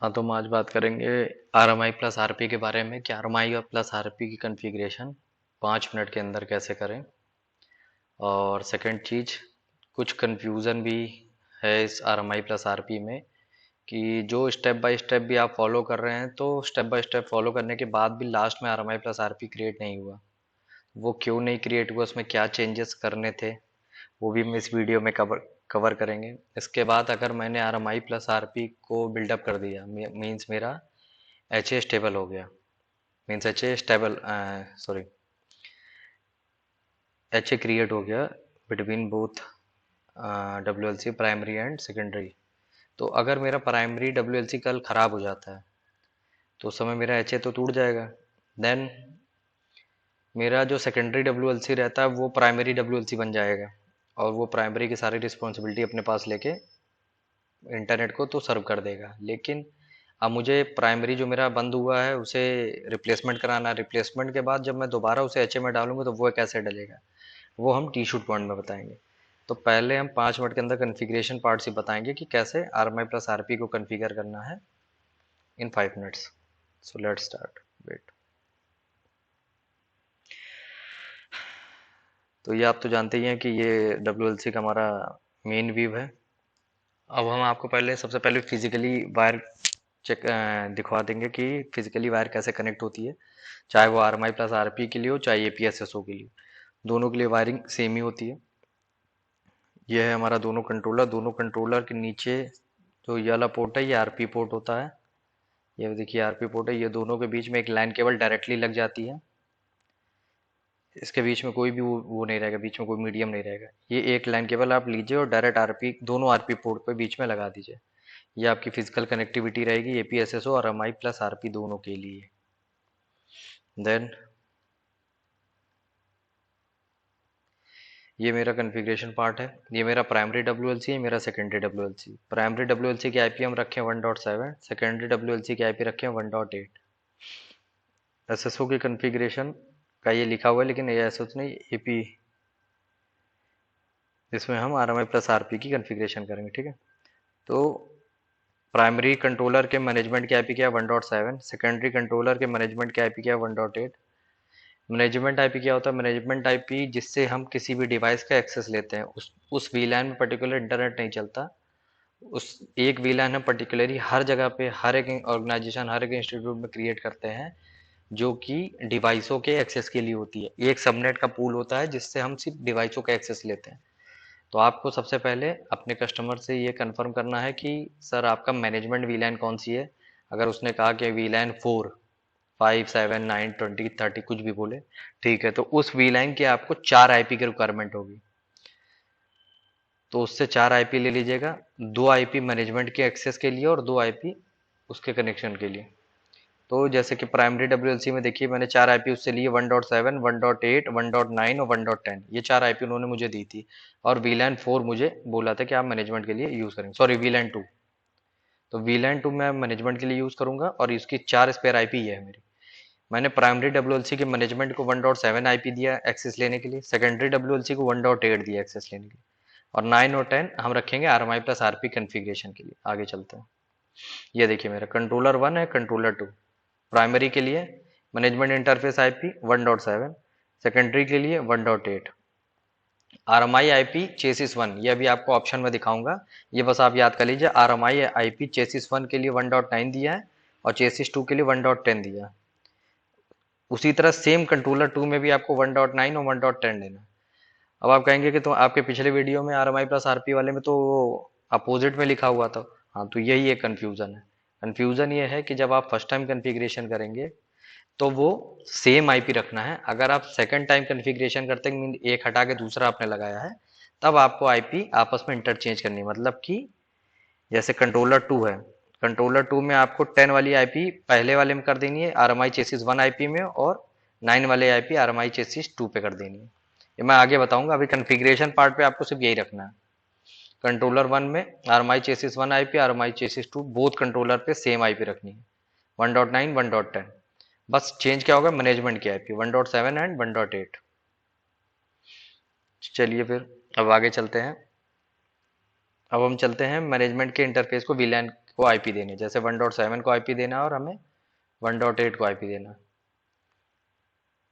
हाँ, तो हम आज बात करेंगे RMI प्लस RP के बारे में कि RMI और प्लस RP की कॉन्फ़िगरेशन 5 मिनट के अंदर कैसे करें। और सेकंड चीज़, कुछ कन्फ्यूज़न भी है इस RMI प्लस RP में कि जो स्टेप बाय स्टेप भी आप फॉलो कर रहे हैं, तो स्टेप बाय स्टेप फॉलो करने के बाद भी लास्ट में RMI प्लस RP क्रिएट नहीं हुआ। वो क्यों नहीं क्रिएट हुआ, उसमें क्या चेंजेस करने थे, वो भी हम इस वीडियो में कवर करेंगे। इसके बाद अगर मैंने RMI प्लस RP को बिल्डअप कर दिया, मीन्स मेरा एच ए स्टेबल हो गया, means H A stable sorry H A create हो गया between both W L C primary and secondary. तो अगर मेरा प्राइमरी डब्ल्यू एल सी कल ख़राब हो जाता है तो उस समय मेरा एच ए तो टूट जाएगा। देन मेरा जो सेकेंडरी डब्ल्यू एल सी रहता है वो प्राइमरी डब्ल्यू एल सी बन जाएगा, और वो प्राइमरी की सारी रिस्पॉन्सिबिलिटी अपने पास लेके इंटरनेट को तो सर्व कर देगा। लेकिन अब मुझे प्राइमरी जो मेरा बंद हुआ है उसे रिप्लेसमेंट कराना है। रिप्लेसमेंट के बाद जब मैं दोबारा उसे एच ए में डालूंगा तो वो कैसे डलेगा, वो हम टी शूट पॉइंट में बताएंगे। तो पहले हम 5 मिनट के अंदर कन्फिग्रेशन पार्ट ही बताएंगे कि कैसे RMI प्लस RP को कन्फिगर करना है in 5 minutes. So let's start. Wait. तो ये आप तो जानते ही हैं कि ये WLC का हमारा मेन व्यू है। अब हम आपको सबसे पहले फिजिकली वायर चेक दिखवा देंगे कि फिजिकली वायर कैसे कनेक्ट होती है, चाहे वो RMI प्लस RP के लिए हो चाहे APSSO के लिए, दोनों के लिए वायरिंग सेम ही होती है। ये है हमारा दोनों कंट्रोलर के नीचे जो ये वाला पोर्ट है ये RP पोर्ट होता है। ये देखिए RP पोर्ट है, ये दोनों के बीच में एक लाइन केबल डायरेक्टली लग जाती है। इसके बीच में कोई भी वो नहीं रहेगा, बीच में कोई मीडियम नहीं रहेगा। ये एक लाइन केबल आप लीजिए और डायरेक्ट दोनों RP पोर्ट पे बीच में लगा दीजिए। ये आपकी फिजिकल कनेक्टिविटी रहेगी APSSO और MI प्लस RP दोनों के लिए। देन ये मेरा कॉन्फ़िगरेशन पार्ट है। ये मेरा प्राइमरी WLC है, मेरा सेकेंडरी WLC। प्राइमरी WLC की IP हम रखे हैं 1.7, सेकेंडरी WLC की IP रखे हैं 1.8। SSO की कॉन्फ़िगरेशन का ये लिखा हुआ है, लेकिन ये SSO नहीं, AP। इसमें हम RMI प्लस RP की कॉन्फ़िगरेशन करेंगे, ठीक है। तो प्राइमरी कंट्रोलर के मैनेजमेंट की IP क्या है 1.7, सेकेंडरी कंट्रोलर के मैनेजमेंट की IP क्या है 1.8। मैनेजमेंट आईपी क्या होता है? मैनेजमेंट आईपी जिससे हम किसी भी डिवाइस का एक्सेस लेते हैं, उस वीलैन में पर्टिकुलर इंटरनेट नहीं चलता। उस एक वीलैन हम पर्टिकुलरली हर जगह पे, हर एक ऑर्गेनाइजेशन, हर एक इंस्टीट्यूट में क्रिएट करते हैं, जो कि डिवाइसों के एक्सेस के लिए होती है। एक सबनेट का पूल होता है जिससे हम सिर्फ डिवाइसों का एक्सेस लेते हैं। तो आपको सबसे पहले अपने कस्टमर से ये कंफर्म करना है कि सर आपका मैनेजमेंट वीलैन कौन सी है। अगर उसने कहा कि वीलैन 4, 5, 7, 9, 20, 30 कुछ भी बोले, ठीक है, तो उस वी लाइन की आपको 4 आईपी की रिक्वायरमेंट होगी। तो उससे 4 आईपी ले लीजिएगा, 2 आईपी मैनेजमेंट के एक्सेस के लिए और 2 आईपी उसके कनेक्शन के लिए। तो जैसे कि प्राइमरी डब्ल्यूएलसी में देखिए मैंने 4 आईपी उससे लिए 1.7, 1.8, 1.9 और 1.10। ये 4 आईपी उन्होंने मुझे दी थी। और वीलैन 4 मुझे बोला था कि आप मैनेजमेंट के लिए यूज करेंगे, सॉरी वीलैन 2। तो वीलैन 2 मैं मैनेजमेंट के लिए यूज करूंगा और इसकी 4 स्पेयर आईपी है मेरी। मैंने प्राइमरी डब्ल्यूएलसी के मैनेजमेंट को 1.7 आईपी दिया एक्सेस लेने के लिए, सेकेंडरी डब्ल्यूएलसी को 1.8 दिया एक्सेस लेने के लिए, और 9 और 10 हम रखेंगे RMI प्लस RP कॉन्फ़िगरेशन के लिए। आगे चलते हैं। ये देखिए मेरा कंट्रोलर 1 है, कंट्रोलर 2। प्राइमरी के लिए मैनेजमेंट इंटरफेस IP 1.7, सेकेंडरी के लिए 1.8। RMI IP चेसिस 1, ये अभी आपको ऑप्शन में दिखाऊंगा, ये बस आप याद कर लीजिए। RMI IP चेसिस 1 के लिए 1.9 दिया है और चेसिस 2 के लिए 1.10 दिया है। उसी तरह सेम कंट्रोलर 2 में भी आपको 1.9 और 1.10 देना है। अब आप कहेंगे कि तो आपके पिछले वीडियो में RMI प्लस RP वाले में तो अपोजिट में लिखा हुआ था। हाँ, तो यही एक कन्फ्यूजन है। कन्फ्यूजन ये है कि जब आप फर्स्ट टाइम कन्फिग्रेशन करेंगे तो वो सेम आईपी रखना है। अगर आप सेकंड टाइम कन्फिग्रेशन करते हैं, मीन एक हटा के दूसरा आपने लगाया है, तब आपको आईपी आपस में इंटरचेंज करनी है। मतलब कि जैसे कंट्रोलर 2 है, कंट्रोलर 2 में आपको 10 वाली आईपी पहले वाले में कर देनी है RMI चेसिस 1 आईपी में, और 9 वाले आईपी RMI चेसिस 2 पे कर देनी है। ये मैं आगे बताऊंगा, अभी कन्फिग्रेशन पार्ट पे आपको सिर्फ यही रखना है। कंट्रोलर 1 में RMI chassis 1 IP, RMI chassis 2 both controller पे सेम आईपी रखनी है, 1.9, 1.10। बस चेंज क्या होगा, मैनेजमेंट की आईपी 1.7 एंड 1.8। चलिए फिर अब आगे चलते हैं। अब हम चलते हैं मैनेजमेंट के इंटरफेस को वीलैन को आईपी देने, जैसे 1.7 को आईपी देना है और हमें 1.8 को आईपी देना।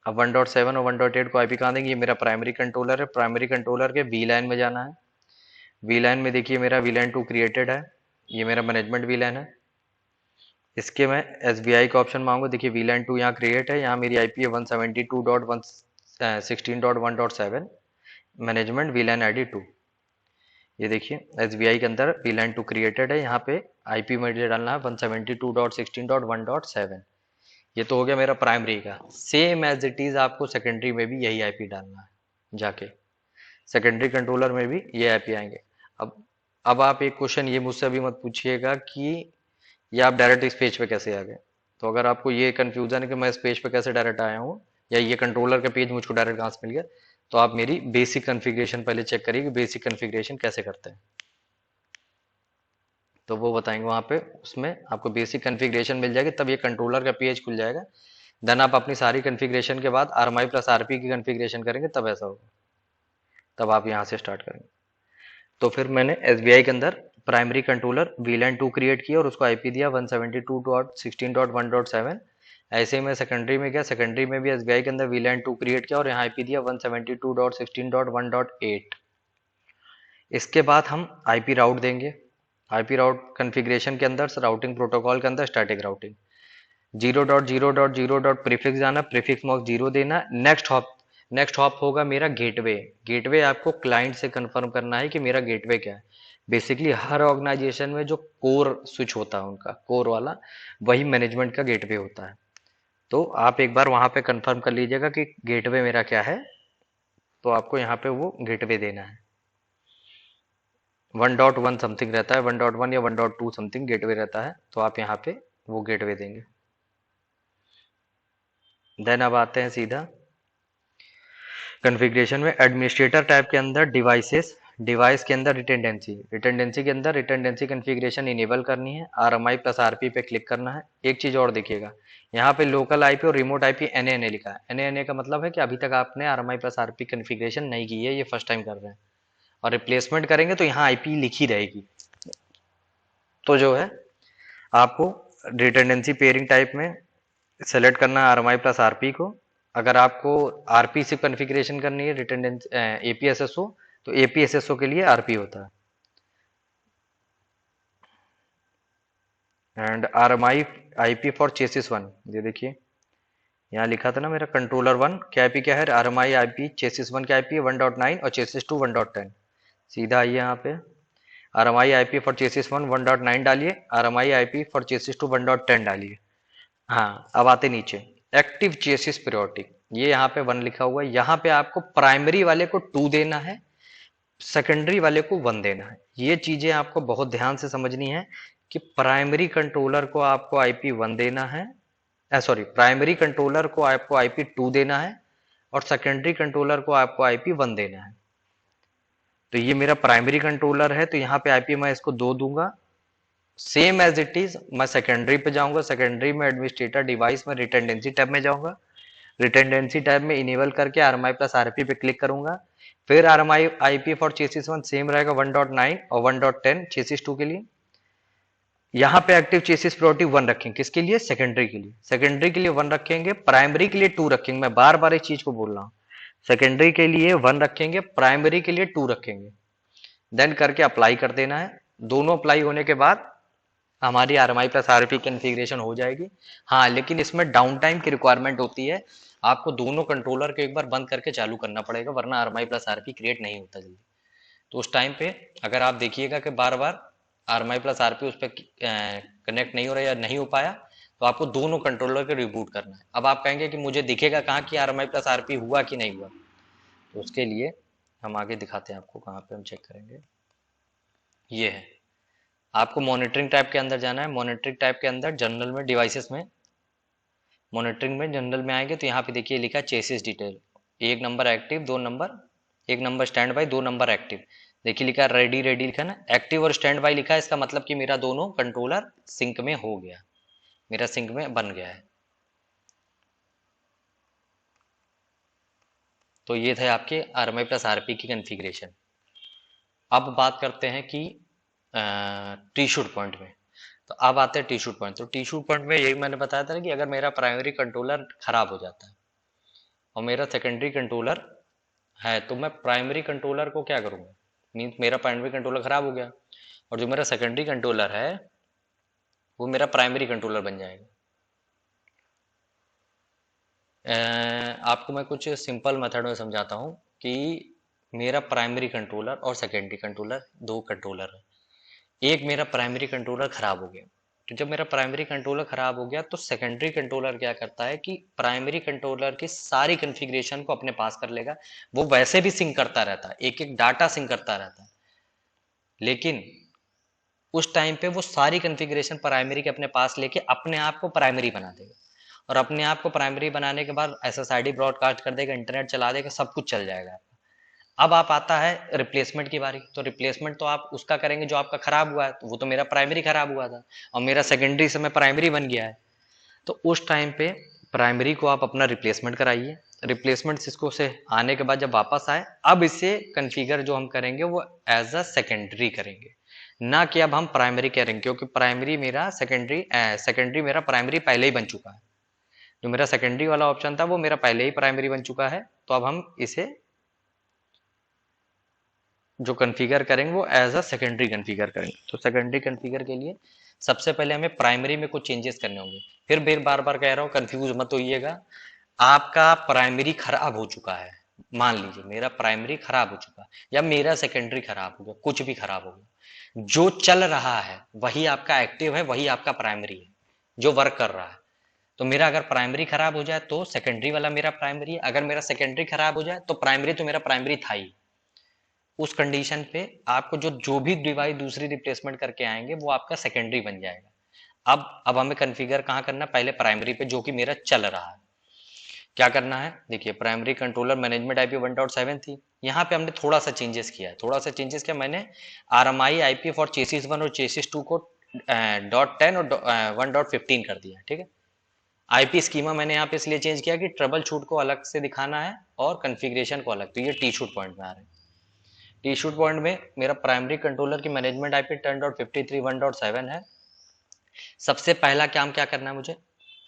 अब 1.7 और 1.8 को आईपी कहाँ देंगे? ये मेरा प्राइमरी कंट्रोलर है, प्राइमरी कंट्रोलर के वी लाइन में जाना है। वी लाइन में देखिए मेरा वी लाइन 2 क्रिएटेड है, ये मेरा मैनेजमेंट वी लाइन है। इसके मैं एसबीआई का ऑप्शन मांगूंगा, देखिए वी लाइन 2 यहाँ क्रिएट है, यहाँ मेरी आईपी है 172.116.1.7 मैनेजमेंट वी लाइन आईडी 2। ये देखिए एसबीआई के अंदर वी लाइन 2 क्रिएटेड है, यहाँ पे आईपी मुझे डालना है 172.16.1.7। ये तो हो गया मेरा प्राइमरी का। सेम एज इट इज आपको सेकेंडरी में भी यही आईपी डालना है, जाके सेकेंडरी कंट्रोलर में भी ये आईपी आएंगे। अब आप एक क्वेश्चन ये मुझसे अभी मत पूछिएगा कि ये आप डायरेक्ट इस पेज पे कैसे आ गए। तो अगर आपको ये कंफ्यूजन है कि मैं इस पेज पे कैसे डायरेक्ट आया हूँ या ये कंट्रोलर का पेज मुझको डायरेक्ट कहाँ से मिल गया, तो आप मेरी बेसिक कॉन्फ़िगरेशन पहले चेक करिए कि बेसिक कॉन्फ़िगरेशन कैसे करते हैं, तो वो बताएंगे वहाँ पे। उसमें आपको बेसिक कॉन्फ़िगरेशन मिल जाएगी, तब ये कंट्रोलर का पेज खुल जाएगा। देन आप अपनी सारी कॉन्फ़िगरेशन के बाद आरएमआई प्लस आरपी की कॉन्फ़िगरेशन करेंगे, तब ऐसा होगा, तब आप यहाँ से स्टार्ट करेंगे। तो फिर मैंने एसबीआई के अंदर प्राइमरी कंट्रोलर वीलैन 2 क्रिएट किया और उसको आईपी दिया 172.16.1.7। ऐसे ही मैं सेकेंडरी में गया, सेकेंडरी में भी एसबीआई के अंदर वीलैन 2 क्रिएट किया और यहाँ आईपी दिया 172.16.1.8। इसके बाद हम आईपी राउट देंगे। आईपी राउट कॉन्फ़िगरेशन के अंदर राउटिंग प्रोटोकॉल के अंदर स्टैटिक राउटिंग 0.0.0. प्रीफिक्स जाना, प्रीफिक्स मॉक 0 देना। नेक्स्ट हॉप होगा मेरा गेटवे। गेटवे आपको क्लाइंट से कंफर्म करना है कि मेरा गेटवे क्या है। बेसिकली हर ऑर्गेनाइजेशन में जो कोर स्विच होता है उनका कोर वाला, वही मैनेजमेंट का गेटवे होता है। तो आप एक बार वहां पे कंफर्म कर लीजिएगा कि गेटवे मेरा क्या है, तो आपको यहाँ पे वो गेटवे देना है। 1.1 समथिंग रहता है, 1.1 या 1.2 समथिंग गेटवे रहता है, तो आप यहाँ पे वो गेटवे देंगे। देन अब आते हैं सीधा कॉन्फ़िगरेशन में। एडमिनिस्ट्रेटर टैब के अंदर डिवाइसेस, डिवाइस के अंदर रिटेंडेंसी के अंदर रिटेंडेंसी कॉन्फ़िगरेशन इनेबल करनी है, आरएमआई प्लस आरपी पे क्लिक करना है। एक चीज और देखिएगा, यहाँ पे लोकल आईपी और रिमोट आईपी एनएनए लिखा है। एनएनए का मतलब है कि अभी तक आपने आरएमआई प्लस आरपी कॉन्फ़िगरेशन नहीं की है, ये फर्स्ट टाइम कर रहे हैं, और रिप्लेसमेंट करेंगे तो यहाँ आईपी लिखी रहेगी। तो जो है आपको रिटेंडेंसी पेयरिंग टाइप में सेलेक्ट करना है आरएमआई प्लस आरपी को। अगर आपको आरपी से कॉन्फ़िगरेशन करनी है रिटेंडेंसी एपीएसएसओ, तो एपीएसएसओ के लिए आरपी होता है। And RMI IP for chassis 1, ये देखिए यहाँ लिखा था ना मेरा कंट्रोलर 1 क्या आईपी क्या है, आरएमआई आईपी चेसिस 1 क्या आईपी है 1.9 और चेसिस 2 1.10। सीधा आइए यहाँ पे आरएमआई आईपी फॉर चेसिस 1 1.9 डालिए, आरएमआई आईपी फॉर चेसिस 2 1.10 डालिए। हाँ, अब आते नीचे एक्टिव चेसिस प्रायोरिटी, ये यहाँ पे 1 लिखा हुआ है। यहाँ पे आपको प्राइमरी वाले को 2 देना है, सेकेंडरी वाले को 1 देना है। ये चीजें आपको बहुत ध्यान से समझनी है कि प्राइमरी कंट्रोलर को आपको आईपी 1 देना है, सॉरी प्राइमरी कंट्रोलर को आपको आईपी 2 देना है और सेकेंडरी कंट्रोलर को आपको आईपी 1 देना है। तो ये मेरा प्राइमरी कंट्रोलर है, तो यहाँ पे आईपी मैं इसको 2 दूंगा। सेम एज इट इज मैं सेकेंडरी पे जाऊंगा, सेकेंडरी में एडमिनिस्ट्रेटर डिवाइस में रिटेंडेंसी टैब में जाऊंगा, रिटेंडेंसी टैब में इनेबल करके आरएमआई प्लस आरपी पे क्लिक करूंगा। फिर RMI IP for chassis 1 same रहेगा 1.9 और 1.10 चेसिस 2 के लिए। यहाँ पे एक्टिव चेसिस प्रायोरिटी 1 रखेंगे, किसके लिए? सेकेंडरी के लिए। सेकेंडरी के लिए 1 रखेंगे, प्राइमरी के लिए 2 रखेंगे। मैं बार बार इस चीज को बोल रहा हूँ, सेकेंडरी के लिए 1 रखेंगे, प्राइमरी के लिए 2 रखेंगे। देन करके अप्लाई कर देना है। दोनों अप्लाई होने के बाद हमारी आरएमआई प्लस आरपी कॉन्फ़िगरेशन हो जाएगी। हाँ, लेकिन इसमें डाउन टाइम की रिक्वायरमेंट होती है, आपको दोनों कंट्रोलर को एक बार बंद करके चालू करना पड़ेगा, वरना आरएमआई प्लस आरपी क्रिएट नहीं होता जल्दी। तो उस टाइम पे अगर आप देखिएगा कि बार बार आरएमआई प्लस आरपी उस पर कनेक्ट नहीं हो रहा या नहीं हो पाया, तो आपको दोनों कंट्रोलर को रिबूट करना है। अब आप कहेंगे कि मुझे दिखेगा कहाँ कि आरएमआई प्लस आरपी हुआ कि नहीं हुआ, तो उसके लिए हम आगे दिखाते हैं आपको, कहाँ पे हम चेक करेंगे। ये है, आपको मॉनिटरिंग टैब के अंदर जाना है। मॉनिटरिंग टैब के अंदर जनरल में डिवाइसेस में मॉनिटरिंग में जनरल में आएंगे तो यहाँ पे देखिए लिखा है chassis detail, 1 number active, 2 number, 1 number stand by, 2 number active. देखिए लिखा है रेडी, रेडी लिखा है ना, एक्टिव और स्टैंड बाई लिखा है, इसका मतलब कि मेरा दोनों कंट्रोलर सिंक में हो गया, मेरा सिंक में बन गया है। तो ये थे आपके आरएमआई प्लस आरपी की कॉन्फ़िगरेशन। अब बात करते हैं कि ट्री शूट पॉइंट में। तो अब आते हैं टी शूट पॉइंट। तो टी शूट पॉइंट में यही मैंने बताया था ना कि अगर मेरा प्राइमरी कंट्रोलर खराब हो जाता है और मेरा सेकेंडरी कंट्रोलर है, तो मैं प्राइमरी कंट्रोलर को क्या करूँगा, मीन्स मेरा प्राइमरी कंट्रोलर खराब हो गया और जो मेरा सेकेंडरी कंट्रोलर है वो मेरा प्राइमरी कंट्रोलर बन जाएगा। आपको मैं कुछ सिंपल मेथड में समझाता हूँ कि मेरा प्राइमरी कंट्रोलर और सेकेंडरी कंट्रोलर, दो कंट्रोलर है। एक मेरा प्राइमरी कंट्रोलर खराब हो गया, तो जब मेरा प्राइमरी कंट्रोलर खराब हो गया तो सेकेंडरी कंट्रोलर क्या करता है कि प्राइमरी कंट्रोलर की सारी कॉन्फ़िगरेशन को अपने पास कर लेगा। वो वैसे भी सिंक करता रहता है, एक एक डाटा सिंक करता रहता है, लेकिन उस टाइम पे वो सारी कॉन्फ़िगरेशन प्राइमरी के अपने पास लेके अपने आप को प्राइमरी बना देगा और अपने आप को प्राइमरी बनाने के बाद SSID ब्रॉडकास्ट कर देगा, इंटरनेट चला देगा, सब कुछ चल जाएगा। अब आप आता है रिप्लेसमेंट की बारी। तो रिप्लेसमेंट तो आप उसका करेंगे जो आपका खराब हुआ है, तो वो तो मेरा प्राइमरी खराब हुआ था और मेरा सेकेंडरी से मैं प्राइमरी बन गया है। तो उस टाइम पे प्राइमरी को आप अपना रिप्लेसमेंट कराइए। रिप्लेसमेंट सिस्को से आने के बाद जब वापस आए, अब इसे कन्फिगर जो हम करेंगे वो एज अ सेकेंडरी करेंगे, ना कि अब हम प्राइमरी करेंगे, क्योंकि प्राइमरी मेरा सेकेंडरी मेरा प्राइमरी पहले ही बन चुका है। जो मेरा सेकेंडरी वाला ऑप्शन था वो मेरा पहले ही प्राइमरी बन चुका है। तो अब हम इसे जो कॉन्फ़िगर करेंगे वो एज अ सेकेंडरी कॉन्फ़िगर करेंगे। तो सेकेंडरी कॉन्फ़िगर के लिए सबसे पहले हमें प्राइमरी में कुछ चेंजेस करने होंगे। फिर बार बार कह रहा हूँ, कंफ्यूज मत होइएगा। आपका प्राइमरी खराब हो चुका है, मान लीजिए मेरा प्राइमरी खराब हो चुका है या मेरा सेकेंडरी खराब हो गया, कुछ भी खराब हो गया, जो चल रहा है वही आपका एक्टिव है, वही आपका प्राइमरी है जो वर्क कर रहा है। तो मेरा अगर प्राइमरी खराब हो जाए तो सेकेंडरी वाला मेरा प्राइमरी है, अगर मेरा सेकेंडरी खराब हो जाए तो प्राइमरी तो मेरा प्राइमरी था ही। उस कंडीशन पे आपको जो भी डिवाइस दूसरी रिप्लेसमेंट करके आएंगे वो आपका सेकेंडरी बन जाएगा। अब हमें कॉन्फ़िगर कहाँ करना है, पहले प्राइमरी पे जो कि मेरा चल रहा है। क्या करना है, देखिए प्राइमरी कंट्रोलर मैनेजमेंट IP 1.7 थी, यहाँ पे हमने थोड़ा सा चेंजेस किया है। थोड़ा सा चेंजेस किया, मैंने RMI IP फॉर चेसिस 1 और चेसिस 2 को .10 और 1.15 कर दिया, ठीक है। IP स्कीमा मैंने यहाँ पे इसलिए चेंज किया कि ट्रबल शूट को अलग से दिखाना है और कॉन्फ़िगरेशन को अलग। तो ये टी शूट पॉइंट में आ रहे हैं। टी शूट पॉइंट में मेरा प्राइमरी कंट्रोलर की मैनेजमेंट IP 10.53 1.7 है। सबसे पहला काम क्या करना है मुझे,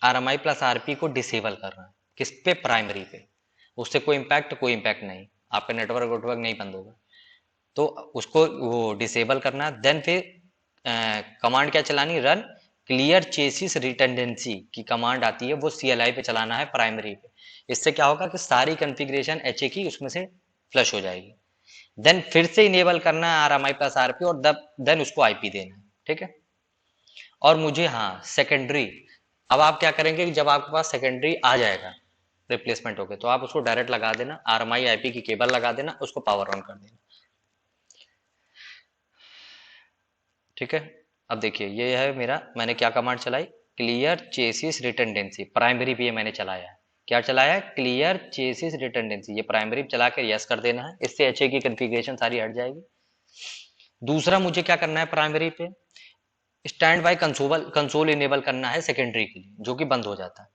RMI प्लस RP को डिसेबल करना है। किस पे, प्राइमरी पे। उससे कोई इम्पैक्ट नहीं, आपका नेटवर्क नहीं बंद होगा। तो उसको वो डिसेबल करना है। देन फिर कमांड क्या चलानी, रन क्लियर चेसिस रिटेंडेंसी की कमांड आती है, वो CLI पे चलाना है प्राइमरी पे। इससे क्या होगा कि सारी कॉन्फ़िगरेशन HA की उसमें से फ्लश हो जाएगी। देन फिर से इनेबल करना है RMI प्लस RP और देन उसको IP देना है, ठीक है। और मुझे, हाँ, सेकेंडरी, अब आप क्या करेंगे कि जब आपके पास सेकेंडरी आ जाएगा रिप्लेसमेंट होके, तो आप उसको डायरेक्ट लगा देना, RMI IP की केबल लगा देना, उसको पावर ऑन कर देना, ठीक है। अब देखिए ये है मेरा, मैंने क्या कमांड चलाई, क्लियर चेसिस रिटेंडेंसी, प्राइमरी पे मैंने चलाया है। क्या चलाया है, क्लियर चेसिस रिटेंडेंसी, ये प्राइमरी चला के यस कर देना है। इससे HA की कॉन्फ़िगरेशन सारी हट जाएगी। दूसरा मुझे क्या करना है, प्राइमरी पे स्टैंड बाय कंसोल इनेबल करना है सेकेंडरी के लिए, जो कि बंद हो जाता है।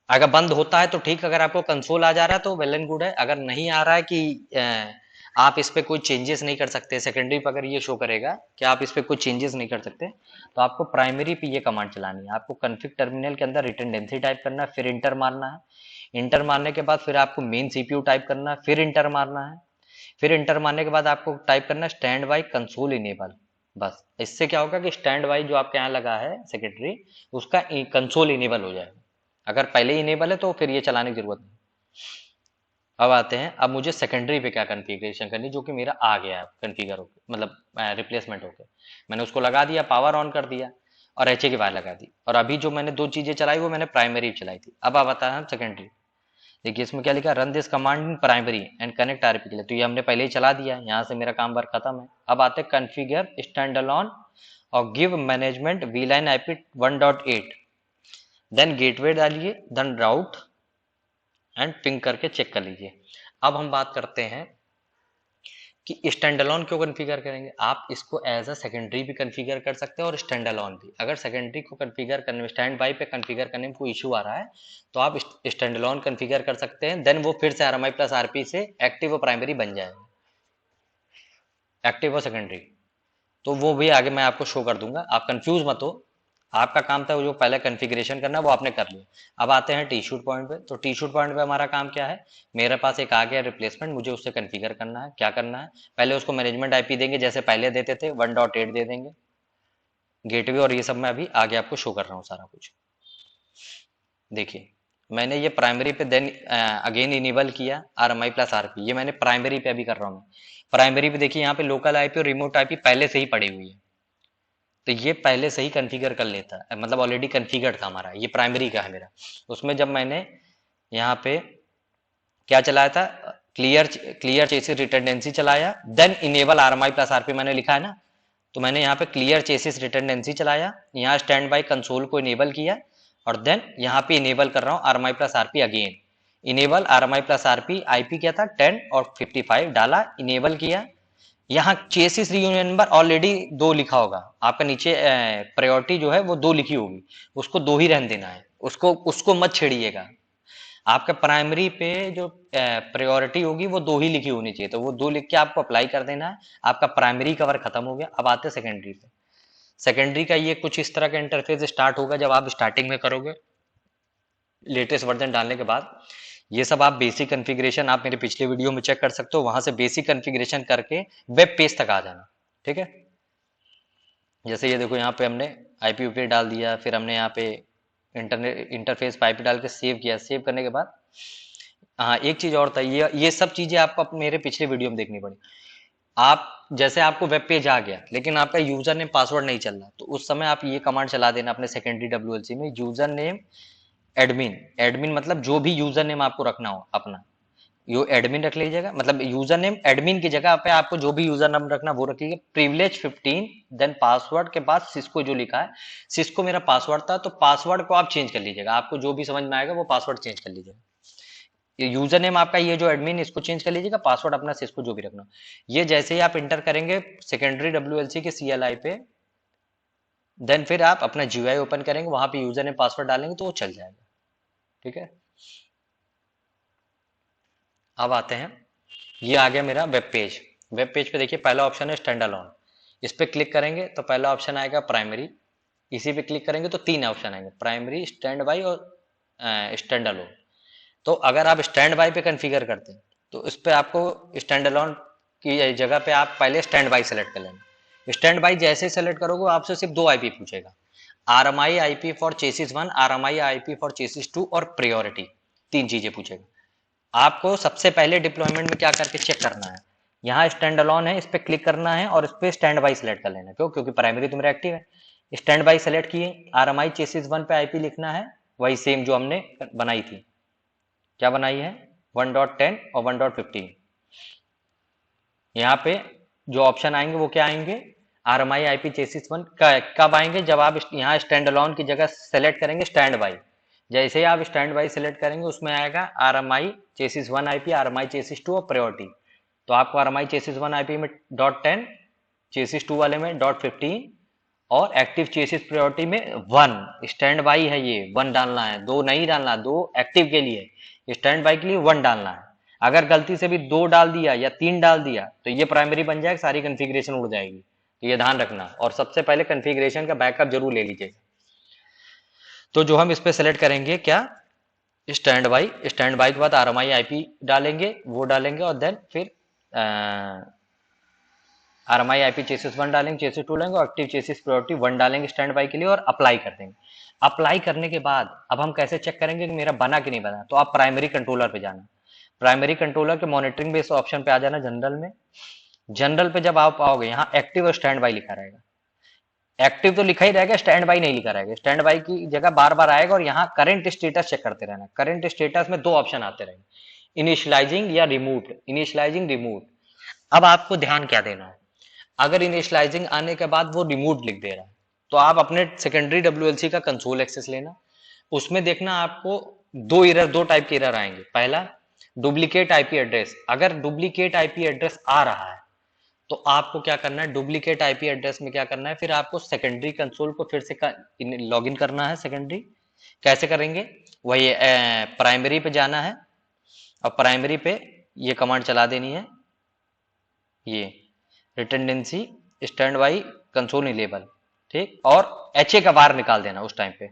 अगर बंद होता है तो ठीक, अगर आपको कंसोल आ जा रहा है तो वेल एंड गुड है। अगर नहीं आ रहा है कि आप इस पे कोई चेंजेस नहीं कर सकते, सेकेंडरी पे अगर ये शो करेगा कि आप इस पे कोई चेंजेस नहीं कर सकते, तो आपको प्राइमरी पे ये कमांड चलानी है। आपको कॉन्फ़िग टर्मिनल के अंदर रिटेंडेंसी टाइप करना है, फिर इंटर मारना है। इंटर मारने के बाद फिर आपको मेन CPU टाइप करना है, फिर इंटर मारना है। फिर इंटर मारने के बाद आपको टाइप करना है स्टैंड बाय कंसोल इनेबल। बस इससे क्या होगा कि स्टैंड बाय जो आपके यहाँ लगा है सेकेंडरी, उसका कंसोल इनेबल हो जाएगा। अगर पहले ही इनेबल है तो फिर ये चलाने की जरूरत नहीं। अब आते हैं, अब मुझे सेकेंडरी पे क्या कॉन्फ़िगरेशन करनी, जो कि मेरा आ गया है कॉन्फ़िगर होके, मतलब रिप्लेसमेंट होके। मैंने उसको लगा दिया, पावर ऑन कर दिया और HA की वायर लगा दी। और अभी जो मैंने दो चीजें चलाई वो मैंने प्राइमरी चलाई थी। अब आप आता है सेकेंडरी। देखिए इसमें क्या लिखा, run this command in primary and connect RP के लिए, तो ये हमने पहले ही चला दिया, यहाँ से मेरा काम वर्क खत्म है। अब आते हैं कॉन्फ़िगर स्टैंड अलोन और give management VLAN IP 1.8, then gateway डालिए, देन राउट एंड पिंग करके चेक कर लीजिए। अब हम बात करते हैं कि स्टैंड अलोन क्यों कॉन्फ़िगर करेंगे। आप इसको एज अ सेकेंडरी भी कॉन्फ़िगर कर सकते हैं और स्टैंड अलोन भी। अगर सेकेंडरी को कॉन्फ़िगर करने में, स्टैंड बाई पे कॉन्फ़िगर करने में कोई इशू आ रहा है तो आप स्टैंड अलोन कॉन्फ़िगर कर सकते हैं। देन वो फिर से RMI प्लस RP से एक्टिव और प्राइमरी बन जाएगा, एक्टिव और सेकेंडरी। तो वो भी आगे मैं आपको शो कर दूंगा, आप कंफ्यूज मत हो। आपका काम था वो जो पहले कॉन्फ़िगरेशन करना वो आपने कर लिया। अब आते हैं टी शूट पॉइंट पे। तो टी शूट पॉइंट पे हमारा काम क्या है, मेरे पास एक आ गया रिप्लेसमेंट, मुझे उससे कॉन्फ़िगर करना है। क्या करना है, पहले उसको मैनेजमेंट आईपी देंगे जैसे पहले देते थे 1.8 दे देंगे गेटवे, और ये सब मैं अभी आगे आपको शो कर रहा हूँ सारा कुछ। देखिए मैंने ये प्राइमरी पे देन अगेन इनेबल किया RMI प्लस RP, ये मैंने प्राइमरी पे अभी कर रहा हूँ। प्राइमरी पे देखिए यहाँ पे लोकल आईपी और रिमोट आईपी पहले से ही पड़ी हुई है, तो ये पहले से ही कॉन्फ़िगर कर लेता है, मतलब ऑलरेडी कॉन्फ़िगर्ड था हमारा, ये प्राइमरी का है मेरा। उसमें जब मैंने यहाँ पे क्या चलाया था, क्लियर चेसिस रिटर्डेंसी चलाया, then enable RMI plus RP मैंने लिखा है ना, तो मैंने यहाँ पे क्लियर चेसिस रिटर्डेंसी चलाया, यहाँ स्टैंड बाई कंसोल को इनेबल किया, और देन यहाँ पे इनेबल कर रहा हूँ RMI plus RP again. Enable RMI plus RP, IP क्या था 10 और 55 डाला, इनेबल किया। यहाँ चेसिस रीयूनियन नंबर ऑलरेडी 2 लिखा होगा आपका, नीचे प्रायोरिटी जो है वो 2 लिखी होगी, उसको 2 ही रहने देना है, उसको मत छेड़िएगा। आपका प्राइमरी पे जो प्रायोरिटी होगी वो 2 ही लिखी होनी चाहिए, तो वो 2 लिख के आपको अप्लाई कर देना है। आपका प्राइमरी कवर खत्म हो गया। अब आते हैं सेकेंडरी पे। सेकेंडरी का ये कुछ इस तरह का इंटरफेस स्टार्ट होगा जब आप स्टार्टिंग में करोगे लेटेस्ट वर्जन डालने के बाद। ये सब आप बेसिक कॉन्फ़िगरेशन आप मेरे पिछले वीडियो में चेक कर सकते हो, वहां से बेसिक कॉन्फ़िगरेशन करके वेब पेज तक आ जाना। ठीक है, जैसे ये देखो यहाँ पे हमने IP डाल दिया, फिर हमने यहाँ पे इंटरनेट इंटरफेस पे IP डाल के सेव किया। सेव करने के बाद हाँ एक चीज और था, ये सब चीजें आपको मेरे पिछले वीडियो में देखनी पड़ी। आप जैसे आपको वेब पेज आ गया लेकिन आपका यूजर नेम पासवर्ड नहीं चल रहा, तो उस समय आप ये कमांड चला देना अपने सेकेंडरी WLC में, यूजर नेम एडमिन। एडमिन मतलब जो भी यूजर नेम आपको रखना हो अपना, यो एडमिन रख लीजिएगा, मतलब यूजर नेम एडमिन की जगह पे आपको जो भी यूजर नेम रखना वो रख लीजिए। प्रिविलेज 15, देन पासवर्ड के बाद सिस्को जो लिखा है, सिस्को मेरा पासवर्ड था, तो पासवर्ड को आप चेंज कर लीजिएगा, आपको जो भी समझ में आएगा वो पासवर्ड चेंज कर लीजिएगा। ये यूजर नेम आपका ये जो एडमिन इसको चेंज कर लीजिएगा, पासवर्ड अपना सिस्को जो भी रखना। ये जैसे ही आप इंटर करेंगे सेकेंडरी WLC के CLI पे, देन फिर आप अपना GUI ओपन करेंगे, वहां पे यूजर नेम पासवर्ड डालेंगे तो वो चल जाएगा। ठीक है, अब आते हैं, ये आ गया मेरा वेब पेज। वेब पेज पे देखिए पहला ऑप्शन है स्टैंड अलोन, इस पे क्लिक करेंगे तो पहला ऑप्शन आएगा प्राइमरी। इसी पे क्लिक करेंगे तो 3 ऑप्शन आएंगे, प्राइमरी, स्टैंड बाई और स्टैंड अलोन। तो अगर आप स्टैंड बाई पे कॉन्फ़िगर करते हैं तो इस पे आपको स्टैंड अलोन की जगह पे आप पहले स्टैंड बाई सेलेक्ट कर लेंगे। स्टैंड बाई जैसे ही सेलेक्ट करोगे आपसे सिर्फ 2 IP पूछेगा, RMI IP for chassis 1, RMI IP for chassis 2 और प्रायोरिटी, 3 चीजें पूछेगा। आपको सबसे पहले डिप्लॉयमेंट में क्या करके चेक करना है, यहाँ स्टैंड अलोन है, इस पे क्लिक करना है और इस पे स्टैंड बाई सेलेक्ट कर लेना। क्यों, क्योंकि प्राइमरी तो मेरा एक्टिव है। स्टैंड बाई सेलेक्ट किए, RMI चेसिस 1 पे IP लिखना है, वही सेम जो हमने बनाई थी। क्या बनाई है, 1.10 और 1.15। यहाँ पे जो ऑप्शन आएंगे वो क्या आएंगे, RMI IP चेसिस 1 कब आएंगे, जब आप यहाँ स्टैंड अलोन की जगह सेलेक्ट करेंगे स्टैंड बाई। जैसे ही आप स्टैंड बाई सेलेक्ट करेंगे उसमें आएगा RMI chassis 1 IP, RMI chassis 2 और प्रायोरिटी। तो आपको RMI चेसिस 1 IP में .10, चेसिस 2 वाले में .15 और एक्टिव चेसिस प्रायोरिटी में 1। स्टैंड बाई है ये 1 डालना है, 2 नहीं डालना, 2 एक्टिव के लिए, स्टैंड बाई के लिए 1 डालना है। अगर गलती से भी 2 डाल दिया या 3 डाल दिया तो ये प्राइमरी बन जाएगा, सारी कॉन्फ़िगरेशन उड़ जाएगी। तो ये ध्यान रखना, और सबसे पहले कॉन्फ़िगरेशन का बैकअप जरूर ले लीजिएगा। तो जो हम इस पे सेलेक्ट करेंगे क्या, स्टैंड बाई। स्टैंड बाई के बाद RMI IP डालेंगे, वो डालेंगे, और देन फिर RMI IP चेसिस 1 डालेंगे, चेसिस 2 डालेंगे और एक्टिव चेसिस प्रायोरिटी 1 डालेंगे स्टैंड बाई के लिए और अप्लाई कर देंगे। अप्लाई करने के बाद अब हम कैसे चेक करेंगे कि मेरा बना कि नहीं बना, तो आप प्राइमरी कंट्रोलर पे जाना। प्राइमरी कंट्रोलर के मॉनिटरिंग बेस ऑप्शन पे आ जाना, जनरल में। जनरल पे जब आप आओगे यहाँ एक्टिव और स्टैंड बाई लिखा रहेगा। एक्टिव तो लिखा ही रहेगा, स्टैंड बाई नहीं लिखा रहेगा। स्टैंड बाई की जगह बार बार आएगा और यहाँ करंट स्टेटस चेक करते रहना। करंट स्टेटस में 2 ऑप्शन आते रहेंगे, इनिशियलाइजिंग या रिमूव्ड। Initialising, removed. अब आपको ध्यान क्या देना है, अगर इनिशियलाइजिंग आने के बाद वो रिमूव्ड लिख दे रहा है तो आप अपने सेकेंडरी WLC का कंसोल एक्सेस लेना, उसमें देखना आपको 2 टाइप के एरर आएंगे। पहला, डुप्लीकेट IP एड्रेस। अगर डुप्लीकेट IP एड्रेस आ रहा है तो आपको क्या करना है, डुप्लीकेट IP एड्रेस में क्या करना है, फिर आपको सेकेंडरी कंसोल को फिर से लॉग इन करना है। सेकेंडरी कैसे करेंगे, वही प्राइमरी पे जाना है और प्राइमरी पे ये कमांड चला देनी है, ये redundancy stand by console enable. ठीक, और HA का बार निकाल देना उस टाइम पे।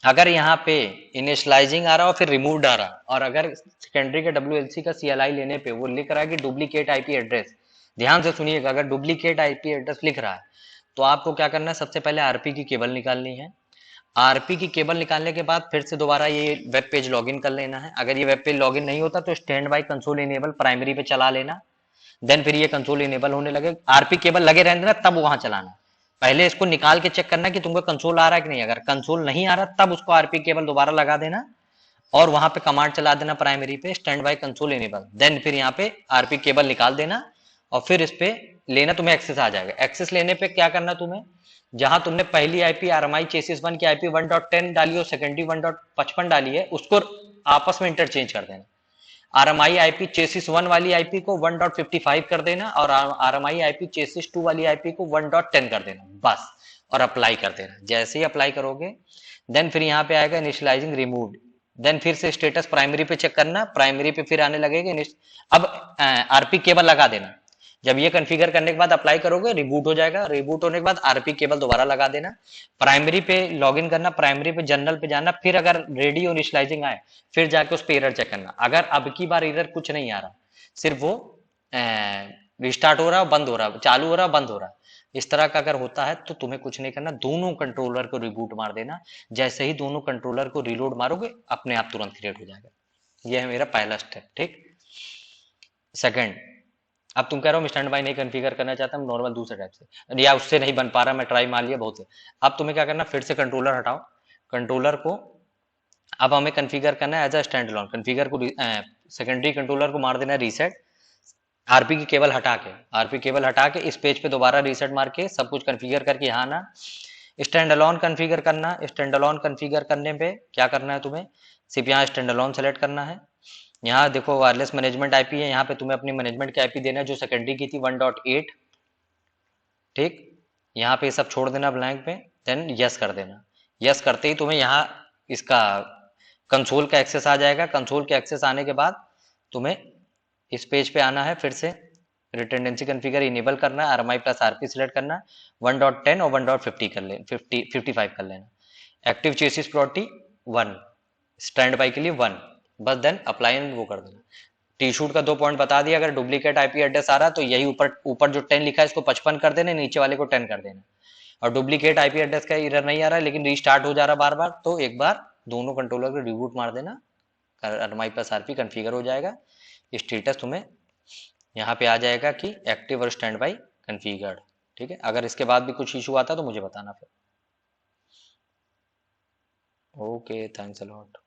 अगर यहाँ पे इनिशियलाइजिंग आ रहा और फिर रिमूव्ड आ रहा, और अगर सेकेंडरी के WLC का CLI लेने पे वो लिख रहा है कि डुप्लीकेट IP एड्रेस, ध्यान से सुनिएगा, अगर डुप्लीकेट IP एड्रेस लिख रहा है तो आपको क्या करना है, सबसे पहले आरपी की केबल निकालनी है। आरपी की केबल निकालने के बाद फिर से दोबारा ये वेब पेज लॉगिन कर लेना है। अगर ये वेब पेज लॉगिन नहीं होता तो stand by console enable primary पे चला लेना, देन फिर ये कंसोल इनेबल होने लगे। आरपी केबल लगे रहने देना, तब वहां चलाना। पहले इसको निकाल के चेक करना कि तुमको कंसोल आ रहा है कि नहीं। अगर कंसोल नहीं आ रहा तब उसको आरपी केबल दोबारा लगा देना और वहां पे कमांड चला देना प्राइमरी पे standby console enable, then फिर यहाँ पे आरपी केबल निकाल देना और फिर इस पे लेना, तुम्हें एक्सेस आ जाएगा। एक्सेस लेने पे क्या करना, तुम्हें जहां तुमने पहली आईपी आरएमआई चेसिस 1 की आईपी 1.10 डाली और सेकेंडरी 1.55 डाली है, उसको आपस में इंटरचेंज कर देना। आरएमआई आईपी चेसिस 1 वाली आईपी को 1.55 कर देना और आरएमआई आईपी चेसिस 2 वाली आईपी को 1.10 कर देना बस, और अप्लाई कर देना। जैसे ही अप्लाई करोगे देन फिर यहाँ पे आएगा इनिशियलाइजिंग रिमूव्ड, देन फिर से स्टेटस प्राइमरी पे चेक करना, प्राइमरी पे फिर आने लगेगा। अब आरपी केबल लगा देना। जब ये कॉन्फ़िगर करने के बाद अप्लाई करोगे रिबूट हो जाएगा, रिबूट होने के बाद आरपी केबल दोबारा लगा देना, प्राइमरी पे लॉगिन करना, प्राइमरी पे जनरल पे जाना, फिर अगर रेडी और इनिशियलाइजिंग आए फिर जाके उस पे एरर चेक करना। अगर अब की बार एरर कुछ नहीं आ रहा, सिर्फ वो रिस्टार्ट हो रहा है, बंद हो रहा है, चालू हो रहा है, बंद हो रहा है, इस तरह का अगर होता है तो तुम्हें कुछ नहीं करना, दोनों कंट्रोलर को रिबूट मार देना। जैसे ही दोनों कंट्रोलर को रिलोड मारोगे अपने आप तुरंत क्रिएट हो जाएगा। यह है मेरा पहला स्टेप। ठीक, सेकंड, अब तुम कह रहे हो स्टैंड बाय नहीं कॉन्फ़िगर करना चाहता हूं नॉर्मल दूसरे टाइप से, या उससे नहीं बन पा रहा, मैं ट्राई मार लिया बहुत से। अब तुम्हें क्या करना, फिर से कंट्रोलर हटाओ, कंट्रोलर को अब हमें कॉन्फ़िगर करना है as a standalone. Configure को सेकेंडरी कंट्रोलर को मार देना है रीसेट, आरपी की केबल हटा के, आरपी केबल हटा के इस पेज पे दोबारा रीसेट मार के सब कुछ कॉन्फ़िगर करके यहाँ ना स्टैंड अलोन कॉन्फ़िगर करना। स्टैंड अलोन कॉन्फ़िगर करने पे क्या करना है, तुम्हें सिर्फ यहाँ स्टैंड अलोन सेलेक्ट करना है। यहाँ देखो वायरलेस मैनेजमेंट आईपी है, यहाँ पे तुम्हें अपनी मैनेजमेंट की आईपी देना है जो सेकेंडरी की थी 1.8। ठीक, यहाँ पे सब छोड़ देना ब्लैंक पे, देन यस कर देना। यस करते ही तुम्हें यहाँ इसका कंसोल का एक्सेस आ जाएगा। कंसोल के एक्सेस आने के बाद तुम्हें इस पेज पे आना है, फिर से रिटेंडेंसी कॉन्फ़िगर इनेबल करना है, आरएमआई प्लस आरपी सिलेक्ट करना, 1.10 और 1.50 कर ले 55 कर लेना। Active chassis property 1, stand by के लिए 1, बस देन अप्लाई एंड वो कर देना। टी शूट का 2 पॉइंट बता दिया, अगर डुप्लीकेट आईपी एड्रेस आ रहा है तो यही ऊपर जो 10 लिखा है इसको 55 कर देना, नीचे वाले को 10 कर देना। और डुप्लीकेट आईपी एड्रेस का एरर नहीं आ रहा है लेकिन रीस्टार्ट हो जा रहा बार बार, तो एक बार दोनों कंट्रोलर को रिबूट मार देना, आरएमआई प्लस आरपी कॉन्फ़िगर हो जाएगा। स्टेटस तुम्हें यहाँ पे आ जाएगा कि एक्टिव और स्टैंड बाय कॉन्फ़िगर्ड। ठीक है, अगर इसके बाद भी कुछ इशू आता है तो मुझे बताना फिर। Okay, thanks a lot.